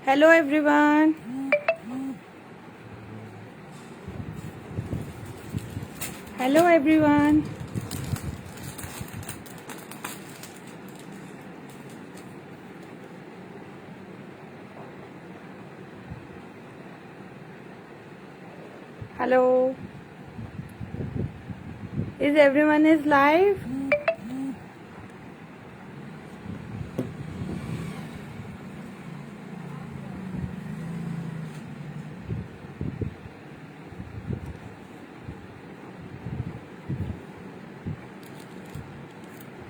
Hello everyone. Hello everyone. Hello. Is everyone is live?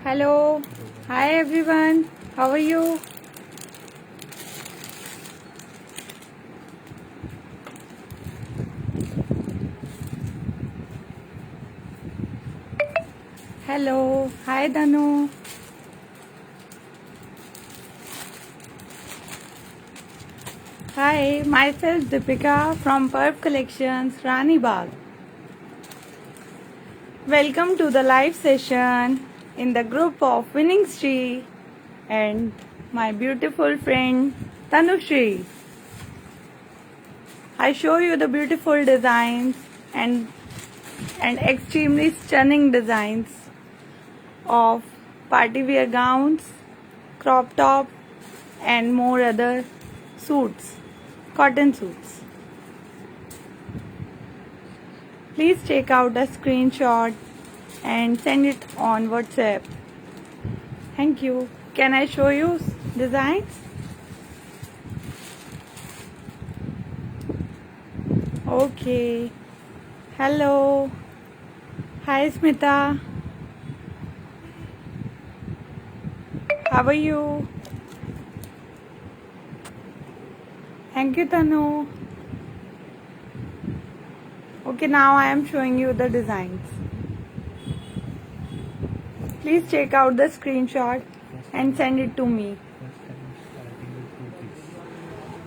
Hello. Hi everyone. How are you? Hello. Hi Danu. Hi, myself Deepika from Perf Collections, Rani Bagh. Welcome to the live session in the group of Winning Sri and my beautiful friend Tanushri. I show you the beautiful designs and extremely stunning designs of party wear gowns, crop top and more other suits, cotton suits. Please take out a screenshot and send it on WhatsApp. Thank you. Can I show you designs? Okay. Hello. Hi Smita. How are you? Thank you Tanu. Okay, now I am showing you the designs. Please check out the screenshot and send it to me.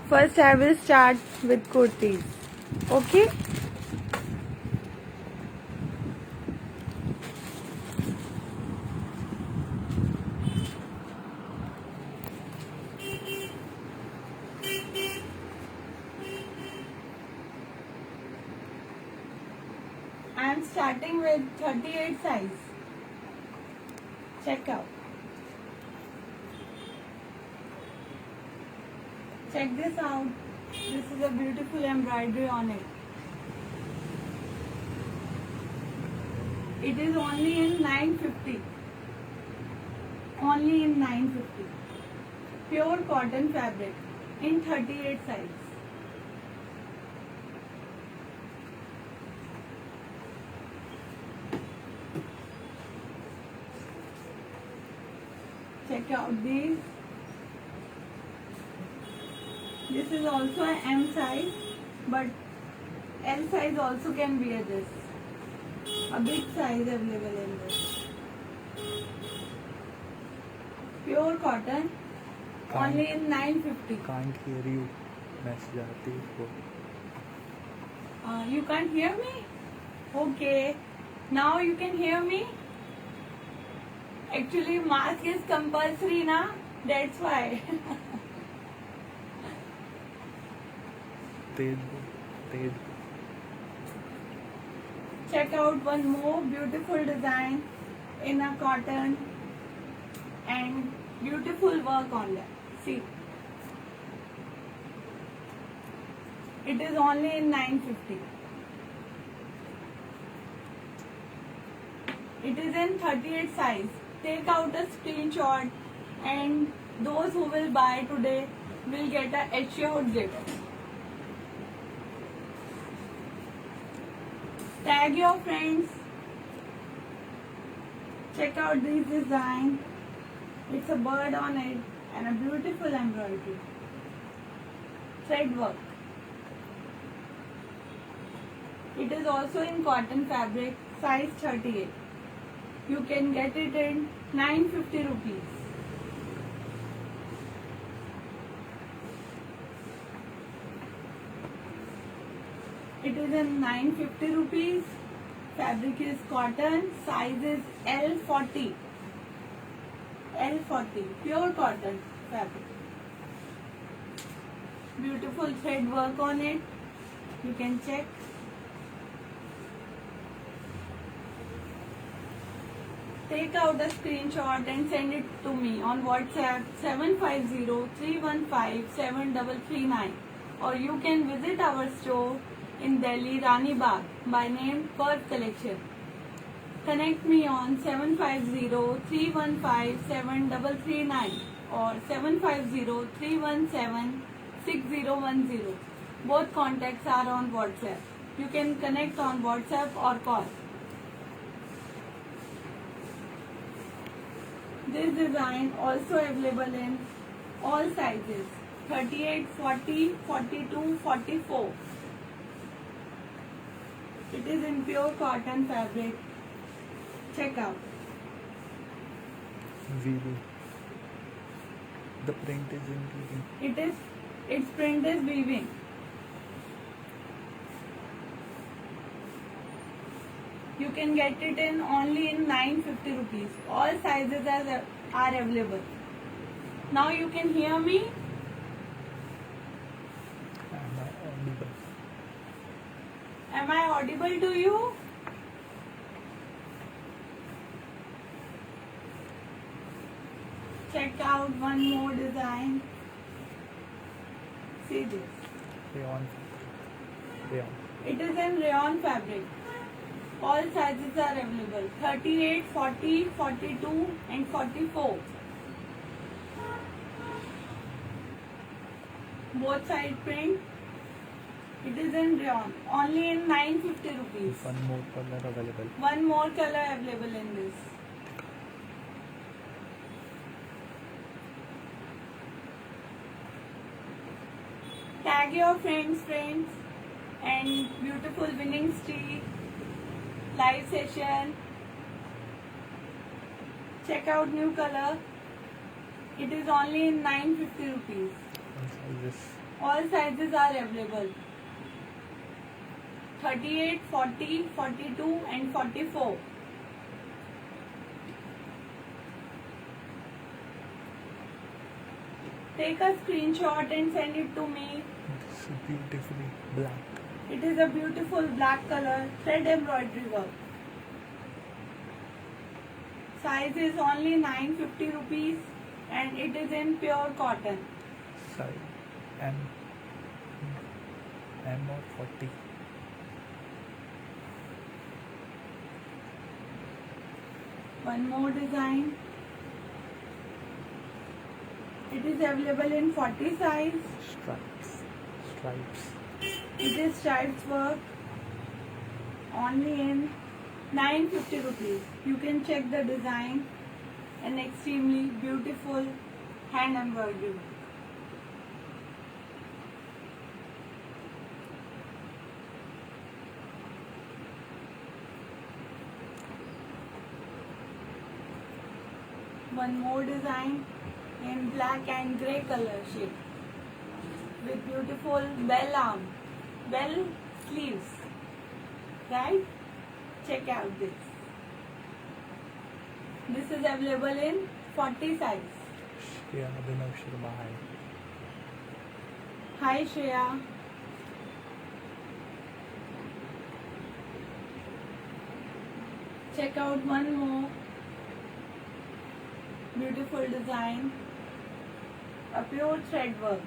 First I will start with kurtis. Okay? I am starting with 38 size. Check out. Check this out. This is a beautiful embroidery on it. It is only in 950. Only in 950. Pure cotton fabric in 38 size. Check out these. This is also an M size, but L size also can wear this. A big size available in this. Pure cotton, only in 950. Can't hear you. Message आती है. You can't hear me? Okay. Now you can hear me? Actually, mask is compulsory, na? That's why. Tej. Check out one more beautiful design in a cotton and beautiful work on that. See. It is only in 950. It is in 38 size. Take out a screenshot and those who will buy today will get a assured gift. Tag your friends. Check out this design. It's a bird on it and a beautiful embroidery. Thread work. It is also in cotton fabric, size 38. You can get it in 950 rupees. It is in 950 rupees. Fabric is cotton. Size is L40. L40. Pure cotton fabric. Beautiful thread work on it. You can check. Take out a screenshot and send it to me on WhatsApp 750-315-7339, or you can visit our store in Delhi, Rani Bagh by name Perth Collection. Connect me on 750-315-7339 or 750-317-6010. Both contacts are on WhatsApp. You can connect on WhatsApp or call. This design also available in all sizes 38, 40, 42, 44. It is in pure cotton fabric. Check out. Weaving. The print is in weaving. Its print is weaving. You can get it in only in 950 rupees. All sizes are available. Now you can hear me. Am I audible? Am I audible to you? Check out one more design. See this. Rayon. Rayon. It is in rayon fabric. All sizes are available 38, 40, 42 and 44. Both side print. It is in rayon. Only in 950 rupees. One more color available. One more color available in this. Tag your friends, and beautiful winning streak, live session. Check out new color. It is only in 950 rupees. One sizes. All sizes are available 38, 40, 42 and 44. Take a screenshot and send it to me. This is beautifully black. It is a beautiful black color, thread embroidery work. Size is only 950 rupees and it is in pure cotton. Size M or 40. One more design. It is available in 40 size. Stripes. It is stripes work. Only in 950 rupees. You can check the design and extremely beautiful hand embroidery work. One more design in black and grey color shade with beautiful bell sleeves. Right? Check out this. This is available in 40 size. Shreya Abhinav Sharma. Hi Shreya. Check out one more beautiful design. A pure thread work.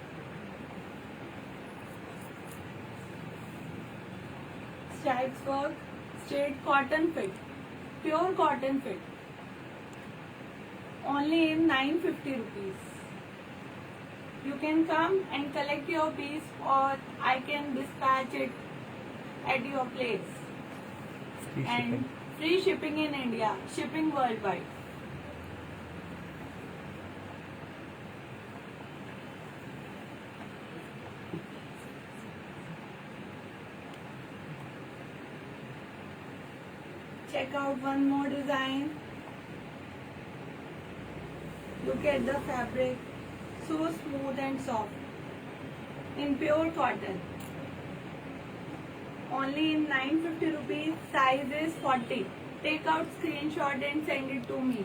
Stripes work, straight cotton fit, pure cotton fit. Only in 950 rupees. You can come and collect your piece or I can dispatch it at your place. Free And shipping. free shipping in India, shipping worldwide. Check out one more design. Look at the fabric, so smooth and soft. In pure cotton. Only in 950 rupees, size is 40. Take out screenshot and send it to me.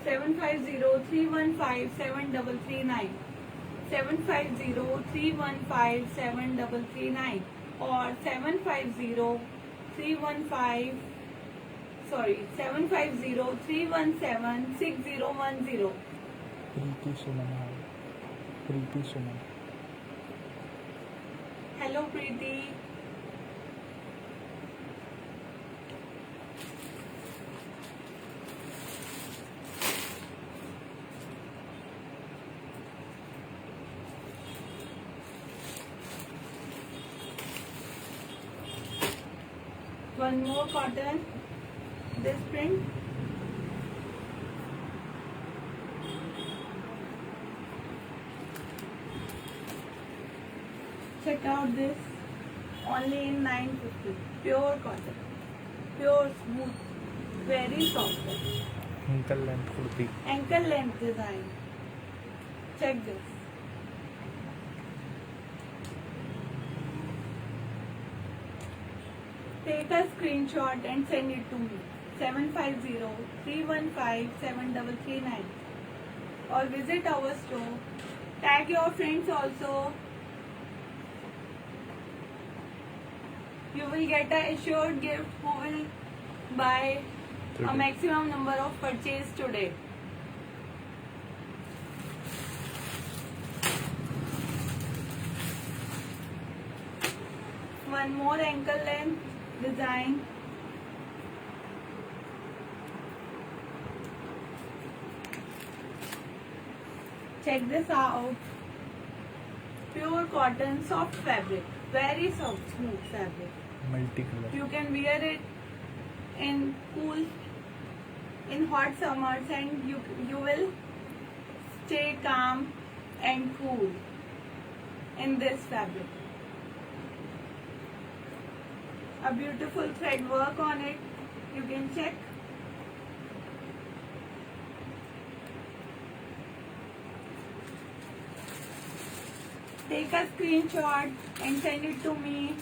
750-315-7339. 750-315-7339 or 750-317-6010. Preeti Suman. Hi. Preeti Suman. Hello Preeti. One more cotton, this print. Check out this, only in 950. Pure cotton, pure smooth, very soft. Ankle length kurti. Ankle length design. Check this. Take a screenshot and send it to me. 750-315-7339 or visit our store. Tag your friends also. You will get a assured gift who will buy a Today. maximum number of purchase today. One more ankle length design. Check this out. Pure cotton, soft fabric, very soft, smooth fabric. Multicolor. You can wear it in cool, in hot summers, and you will stay calm and cool in this fabric. A beautiful thread work on it. You can check. Take a screenshot and send it to me.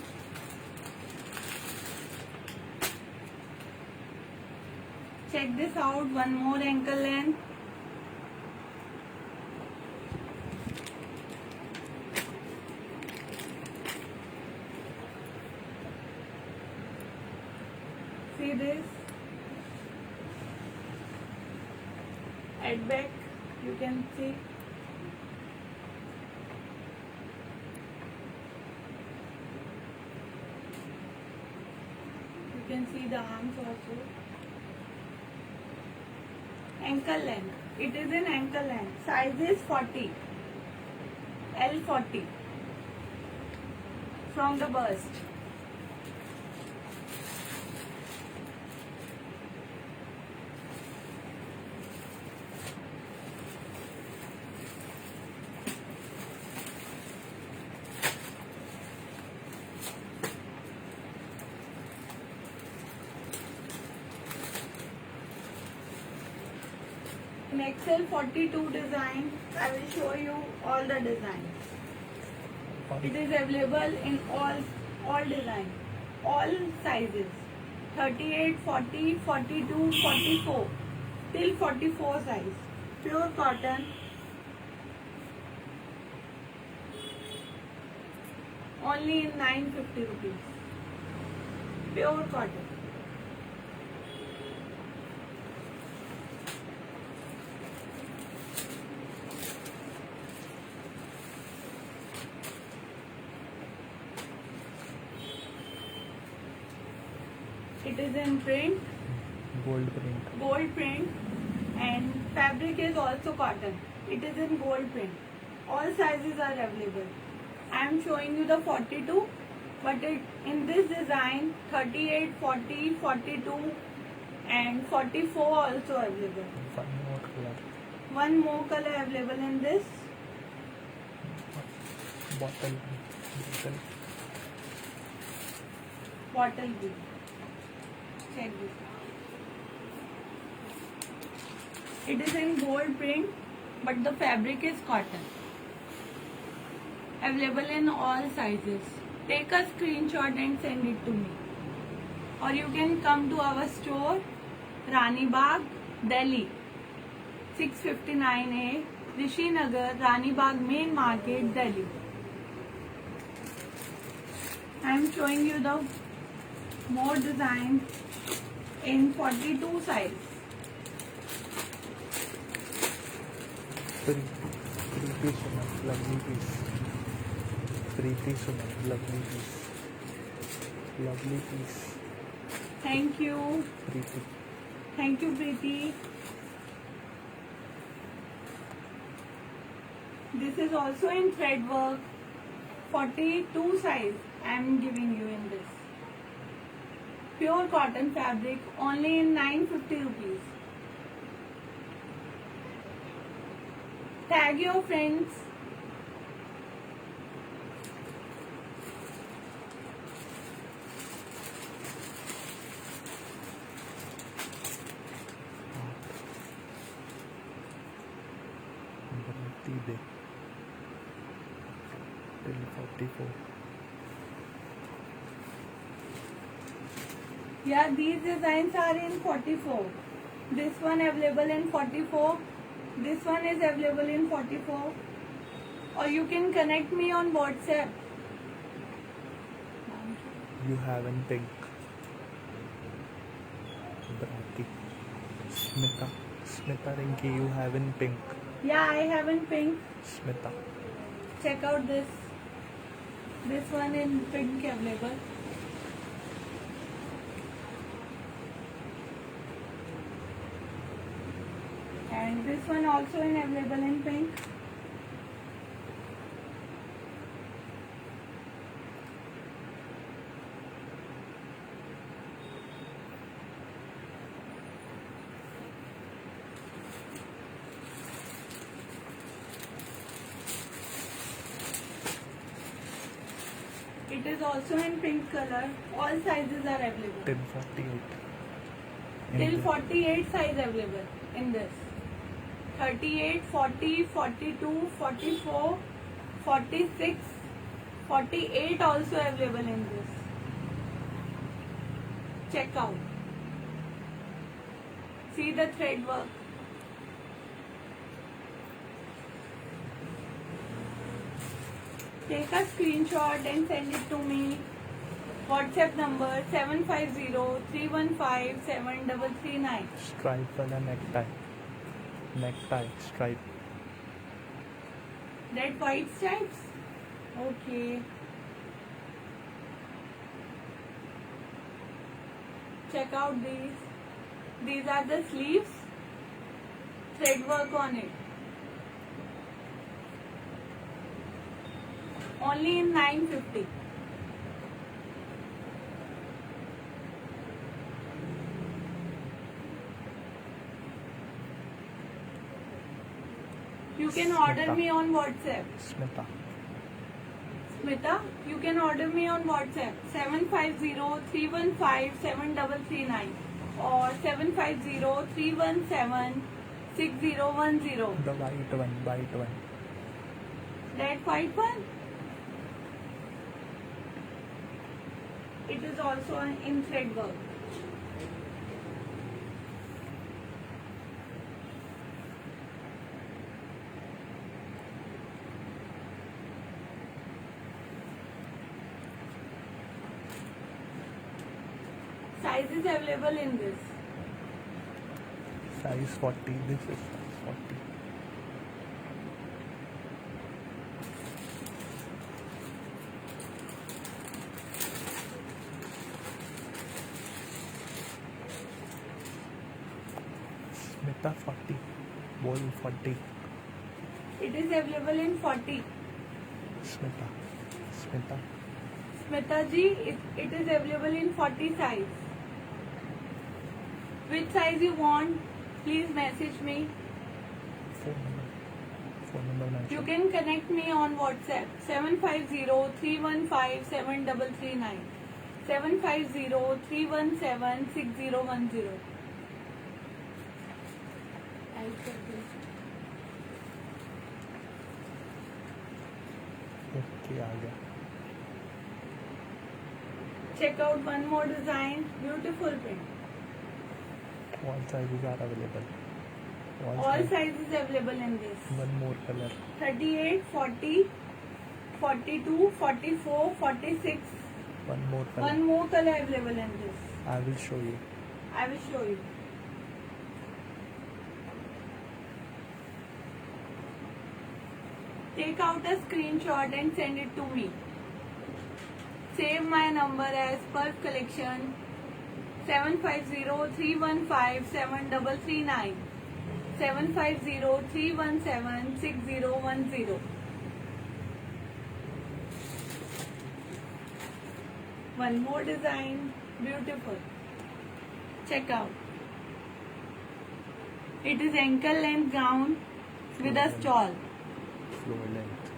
Check this out, one more ankle length. See this? At back, you can see. You can see the arms also. Ankle length. It is in ankle length. Size is 40. L40. From the bust. In XL 42 design, I will show you all the designs. It is available in all designs, all sizes. 38, 40, 42, 44 till 44 size. Pure cotton. Only in 950 rupees. Pure cotton. It is in print, Gold print. and fabric is also cotton. It is in gold print. All sizes are available. I am showing you the 42, but in this design 38, 40, 42 and 44 also available. One more color. One more color available in this. Bottle green. Check this. It is in gold print, but the fabric is cotton. Available in all sizes. Take a screenshot and send it to me. Or you can come to our store, Rani Bagh, Delhi, 659A, Rishi Nagar, Rani Bagh Main Market, Delhi. I am showing you the more designs in 42 size. Preeti Suman, lovely piece. Preeti Suman, lovely piece. Lovely piece. Thank you. Preeti. Thank you, Preeti. This is also in thread work. 42 size I am giving you in this. Pure cotton fabric, only in 950 rupees. Tag your friends. Preeti Day. Till 44. Yeah, these designs are in 44. This one available in 44. This one is available in 44. Or you can connect me on WhatsApp. You have in pink. Brati. Smita Rinki, you have in pink. Yeah, I have in pink. Smita. Check out this. This one in pink available. And this one also in available in pink. It is also in pink color. All sizes are available. Till 48. Till 48 size available in this. 38, 40, 42, 44, 46, 48 also available in this. Check out. See the thread work. Take a screenshot and send it to me. WhatsApp number 750-315-7339. Stripe वाला necktie. Necktie, stripe. That white stripes? Okay. Check out these. These are the sleeves. Thread work on it. Only in 950. You can order Smita. me on WhatsApp. Smita. Smita, you can order me on WhatsApp 750-315-7339 or 750-317-6010. The white one, white one. That white one? It is also in thread work. Sizes available in this. Size 40. This is size 40. Smita 40. Ball 40. It is available in 40. Smita. Smita. Smita ji, it is available in 40 size. Which size you want? Please message me. Phone number. Phone number mention. You can connect me on WhatsApp 750-315-7339 750-317-6010. I'll check this. Okay, आ गया. Check out one more design. Beautiful print. All sizes are available. All sizes available in this. One more color. 38, 40, 42, 44, 46. One more color. One more color available in this. I will show you. I will show you. Take out a screenshot and send it to me. Save my number as Perf Collection 750-315-7339 750-317-6010. One more design, beautiful. Check out. It is ankle length gown with a shawl. Floor length.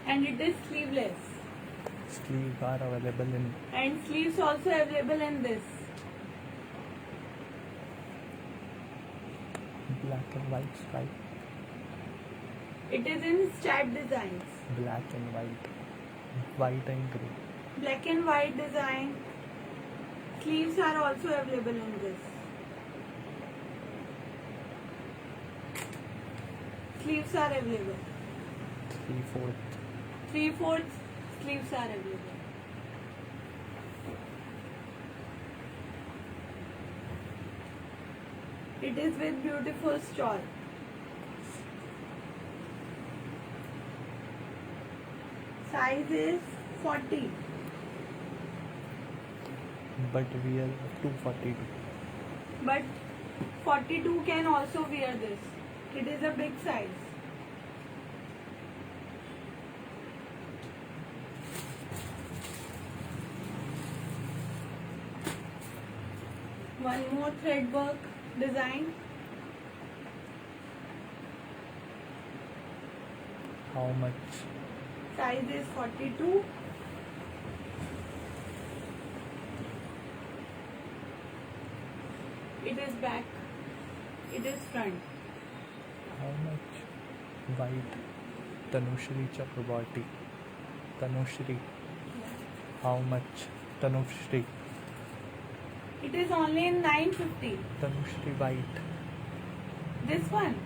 And it is sleeveless. Sleeves are available in And sleeves also available in this. black and white stripe. It is in striped designs. Black and white. White and grey. Black and white design. Sleeves are also available in this. Sleeves are available. 3/4. 3/4 sleeves are available. It is with beautiful shawl. Size is 40. But we are 242. But 42 can also wear this. It is a big size. One more thread work design. How much? Size is 42. It is back. It is front. How much? White. Tanushri Chakrabarti. Tanushri. How much? Tanushri. It is only in 950. Tanushri white. This one.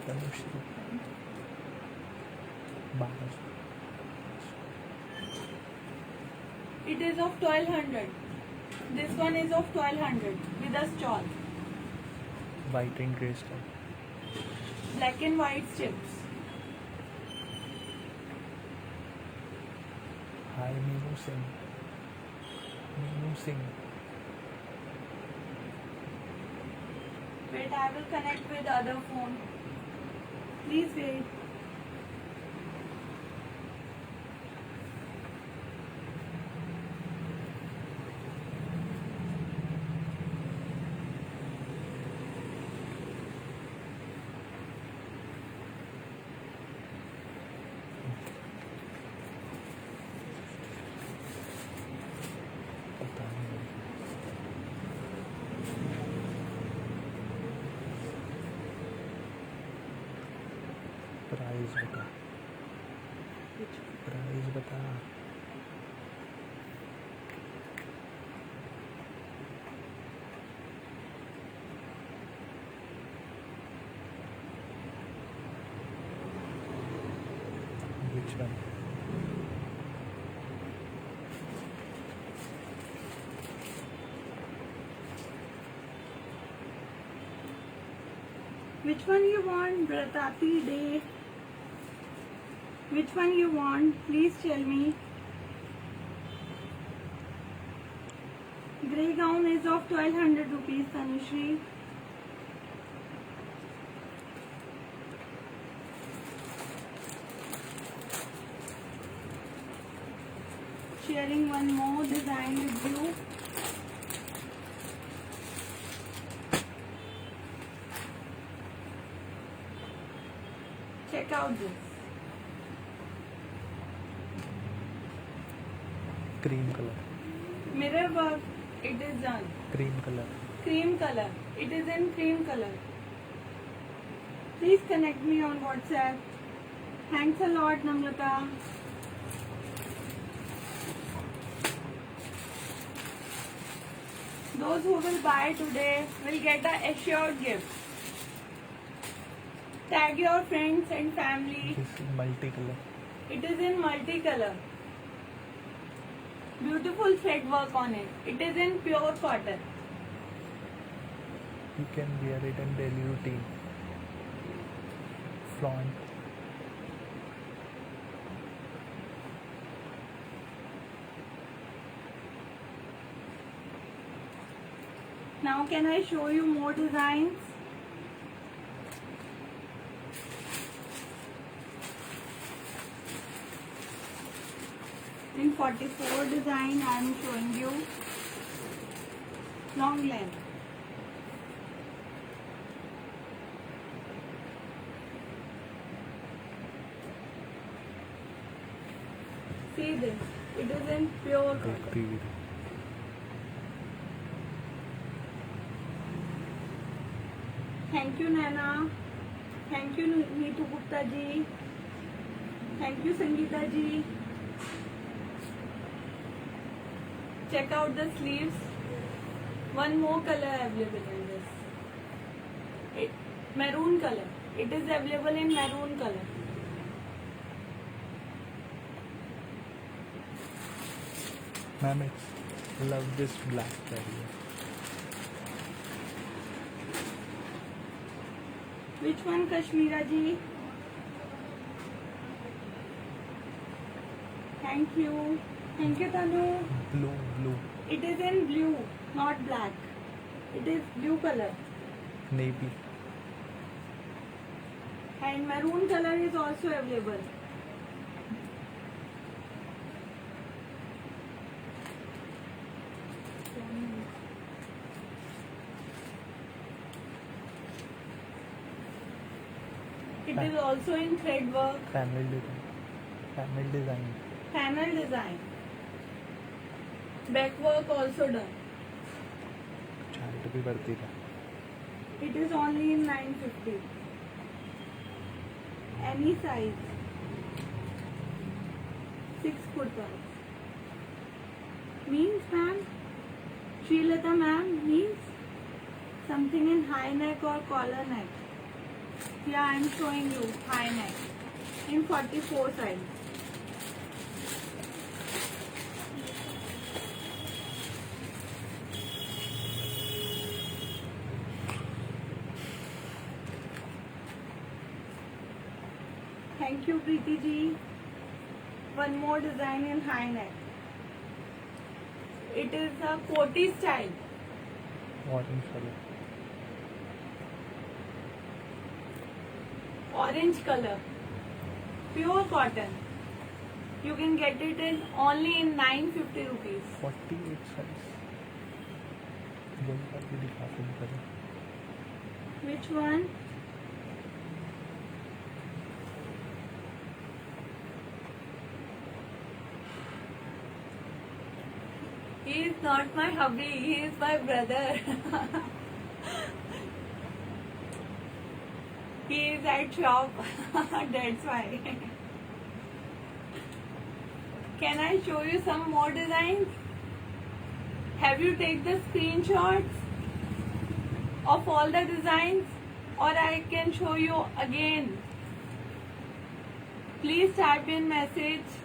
Tanushri. Bahar. It is of 1200. This one is of 1200 with a shawl. White and grey stripe. Black and white strips. Hi, Meenu Singh. Meenu Singh. Wait, I will connect with other phone. Please wait. पता नहीं. Price बता. Price बता. Which one? Which one you want, Bratati Day? Which one you want? Please tell me. Grey gown is of 1200 rupees, Tanushri. Sharing one more design with you. Check out this. Cream color. Mirror work. It is done. Cream color. Cream color. It is in cream color. Please connect me on WhatsApp. Thanks a lot, Namrata. Those who will buy today will get a assured gift. Tag your friends and family. This is multicolor. It is in multicolor. Beautiful thread work on it. It is in pure cotton. You can wear it in daily routine. Flaunt. Now can I show you more designs? In 44 design I am showing you long length. See this, it is in pure Take cotton. preview. Thank you Naina. Thank you Neetu Gupta ji. Thank you Sangeeta ji. Check out the sleeves. One more color available in this. Maroon color. It is available in maroon color. Ma'am, it's love this black carrier. Which one, Kashmira ji? Thank you. Thank you, Tanu. Blue. It is in blue, not black. It is blue color. Navy. And maroon color is also available. It is also in thread work, Panel design. panel design. Back work also done. Chart भी बढ़ती है. It is only in 950. Any size. 6 kurtas. Means ma'am, Srilata ma'am, means something in high neck or collar neck. Yeah, I am showing you high neck in 44 size. Thank you, Preeti ji. One more design in high neck. It is a koti style. Orange color. Orange color. Pure cotton. You can get it in only in 950 rupees. 48 size. वही काफी दिखा सकते हैं. Which one? He is not my hubby, he is my brother. He is at shop, that's why. Can I show you some more designs? Have you take the screenshots of all the designs, or I can show you again? Please type in message.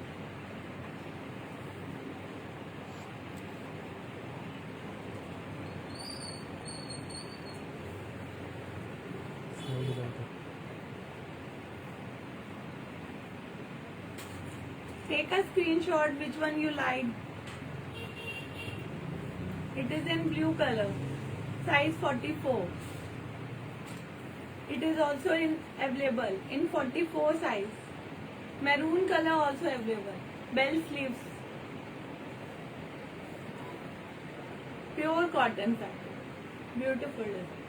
Take a screenshot which one you like. It is in blue color, size 44. It is also available in 44 size. Maroon color also available. Bell sleeves. Pure cotton fabric. Beautiful design.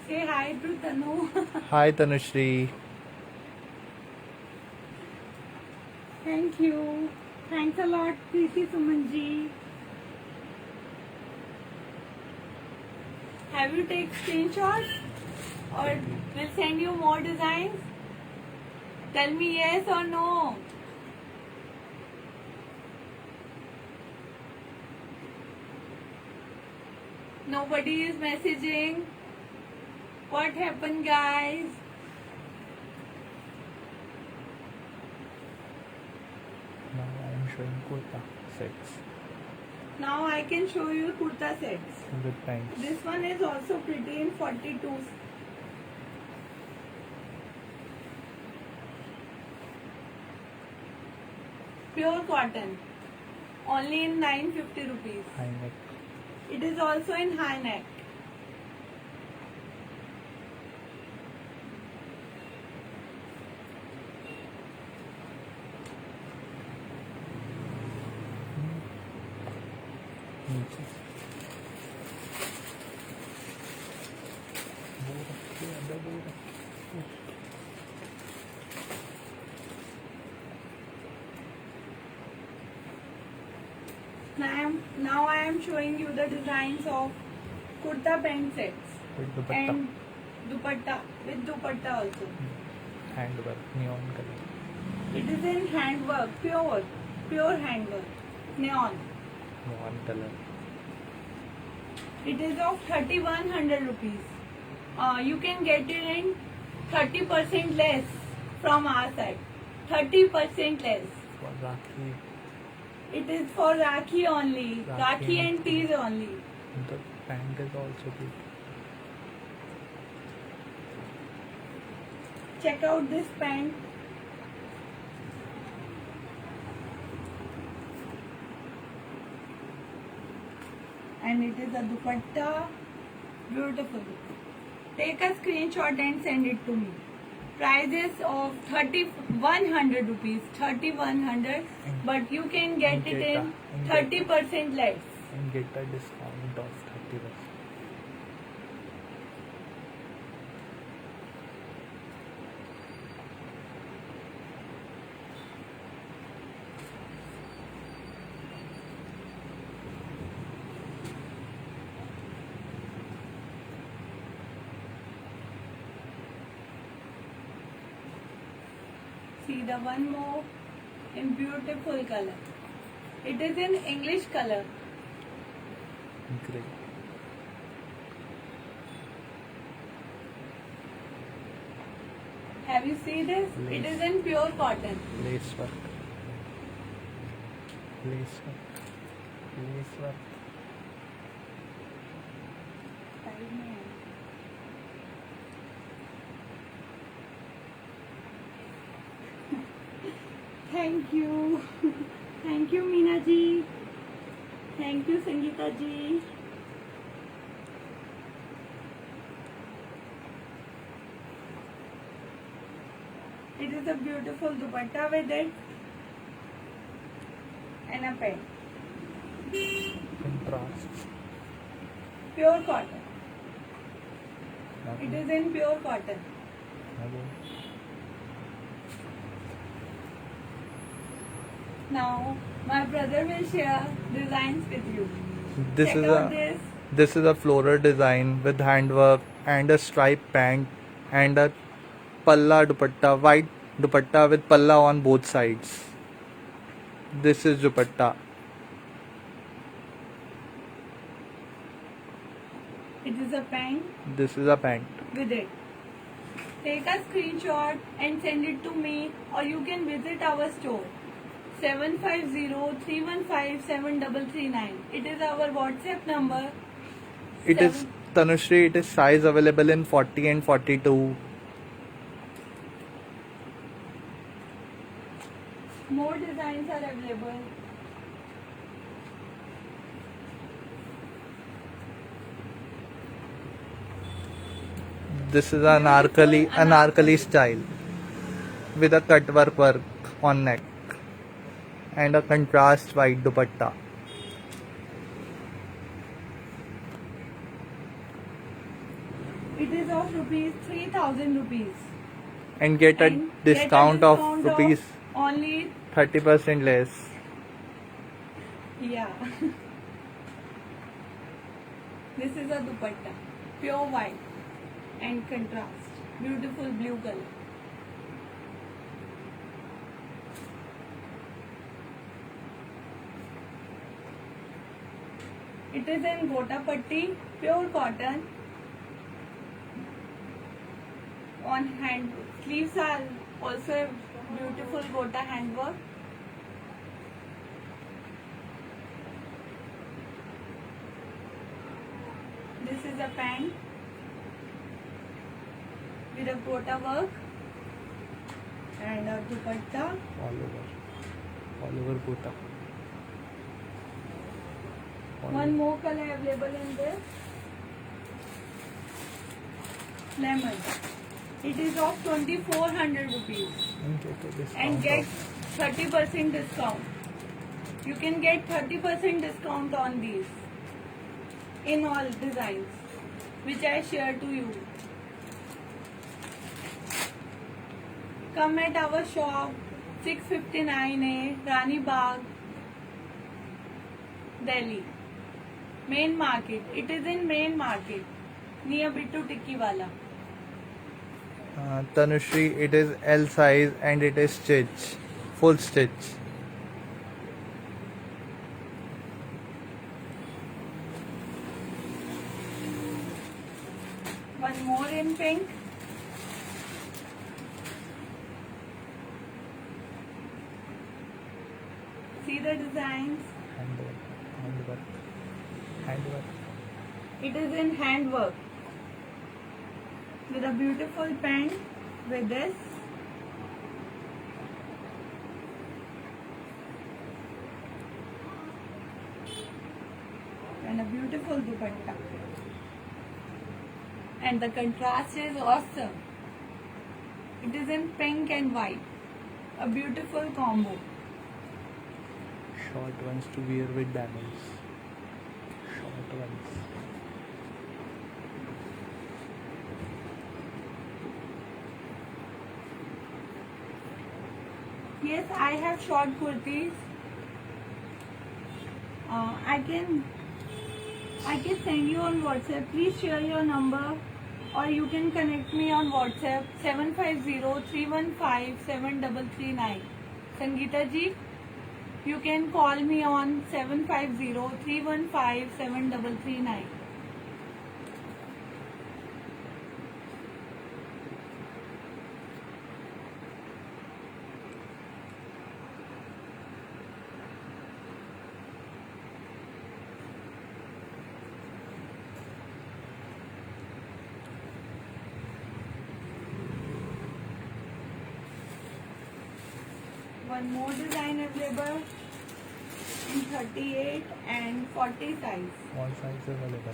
Say hi to Tanu. Hi Tanushree. Thank you. Thanks a lot, Preeti Sumanji. Have you take screenshots or we'll send you more designs? Tell me yes or no. Nobody is messaging. What happened, guys? Now I am showing kurta sets Now I can show you kurta sets. with pants. This one is also pretty in 42. Pure cotton. Only in 950 rupees. High neck. It is also in high neck. नीचे वो रखे अंदर वो रखे Now I am showing you the designs of kurta pant sets with dupatta and dupatta with dupatta also. hand work neon color It is in handwork, pure handwork, neon. color. It is of 3100 rupees. You can get it in 30% less from our side. 30% less. For Rakhi, It is for Rakhi only. Rakhi Rakhi and and tees only. the pant is also good. Check out this pant. And it is a dupatta. Beautiful. Take a screenshot and send it to me. Prices of 3100 rupees. 3100. But you can get it in 30% less. And get a discount of 30%. See the one more in beautiful color. It is in English color. Great. Have you seen this? It is in pure cotton. Lace work. Lace work. Lace work. Thank you. Thank you, Meena ji. Thank you, Sangeeta ji. It is a beautiful dupatta with it and a pen. Contrast. Pure cotton. It is in pure cotton. Now, my brother will share designs with you. This Check is out a this. floral design with handwork and a striped pant and a palla dupatta, white dupatta with palla on both sides. This is dupatta. It is a pant This is a pant. with it. Take a screenshot and send it to me, or you can visit our store 750-315-7339. It is our WhatsApp number. It is Tanushri, it is size available in 40 and 42. More designs are available. This is an anarkali style with a cut work on neck and a contrast white dupatta. It is of rupees 3000 rupees. And get a And discount of rupees only 30% less. yeah. This is a dupatta, pure white and contrast, beautiful blue color. It is in gota patti, pure cotton. On hand sleeves are also beautiful gota handwork. This is a pant with a gota work and a dupatta. All over gota. One more color available in this. Lemon. It is of 2400 rupees and get 30% discount. You can get 30% discount on these in all designs which I share to you. Come at our shop 659A Rani Bagh, Delhi. Main market. It is in main market near Bittu Tikkiwala. Tanushree, it is L size and it is full stitch. One more in pink. See the designs. Handwork. It is in handwork with a beautiful pant with this. And a beautiful dupatta. And the contrast is awesome. It is in pink and white. A beautiful combo. Short ones to wear with diamonds. Short ones. Yes, I have short kurtis. I can send you on WhatsApp. Please share your number, or you can connect me on WhatsApp 750-315-7339. Sangeeta ji, you can call me on 750-315-7339. One more design available in 38 and 40 size. All sizes available.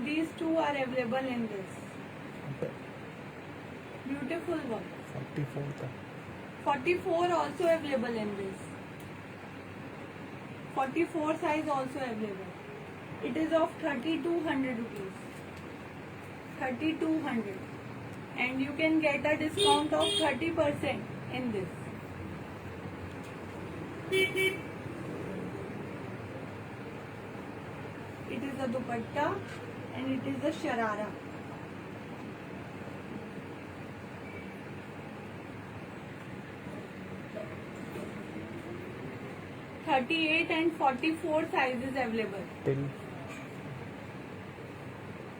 These two are available in this. Okay. Beautiful one. 44 tha. 44 also available in this. 44 size also available. It is of 3200 rupees. 3200. And you can get a discount of 30% in this. It is a dupatta and it is a sharara. (38 and 44 sizes available. Till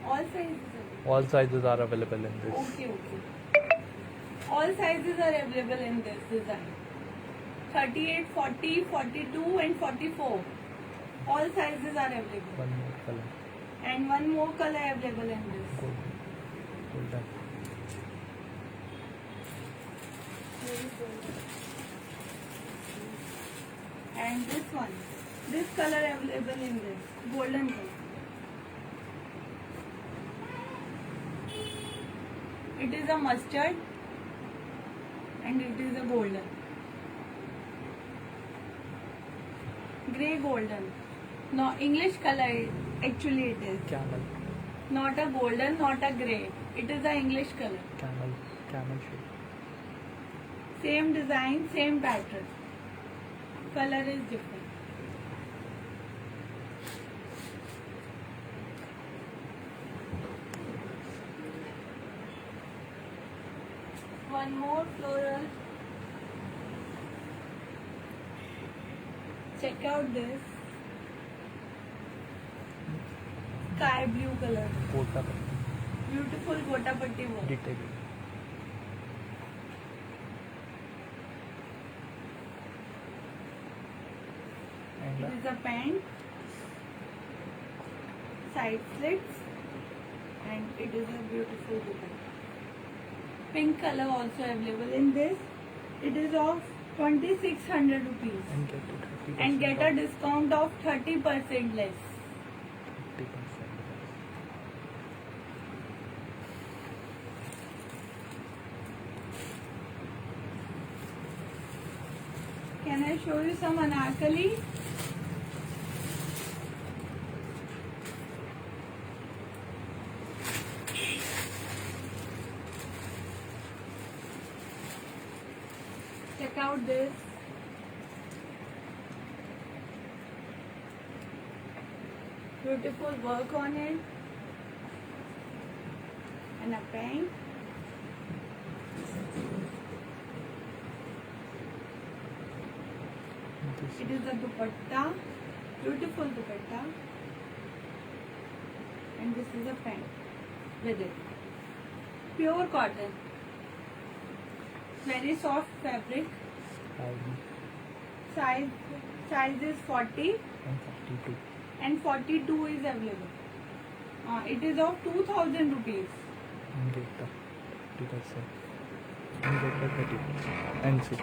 All sizes available. all sizes are available in this. Okay. All sizes are available in this design. 38, 40, 42 and 44. All sizes are available. One more color. And one more color available in this. Golden. And this one. This color available in this. Golden color. It is a mustard and it is a golden. Grey golden. No, English color actually it is. Camel. Not a golden, not a grey. It is a English color. Camel shape. Same design, same pattern. Color is different. One more floral. Check out this. sky blue color. Kota Beautiful gota patti work. Detail It is a pant, side slits, and it is a beautiful dupatta. Pink color also available in this. It is of 2600 rupees and get a discount of 30% less. 30%. Can I show you some anarkali? Check out this. Beautiful work on it. And a pant. It is a dupatta. Beautiful dupatta. And this is a pant with it. Pure cotton. Very soft fabric. Size is 40 and 42 and 42 is available. It is of 2000 rupees. and get the 30% and get the 30% and see.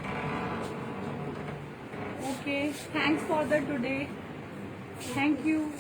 Okay, thanks for the today. Thank you.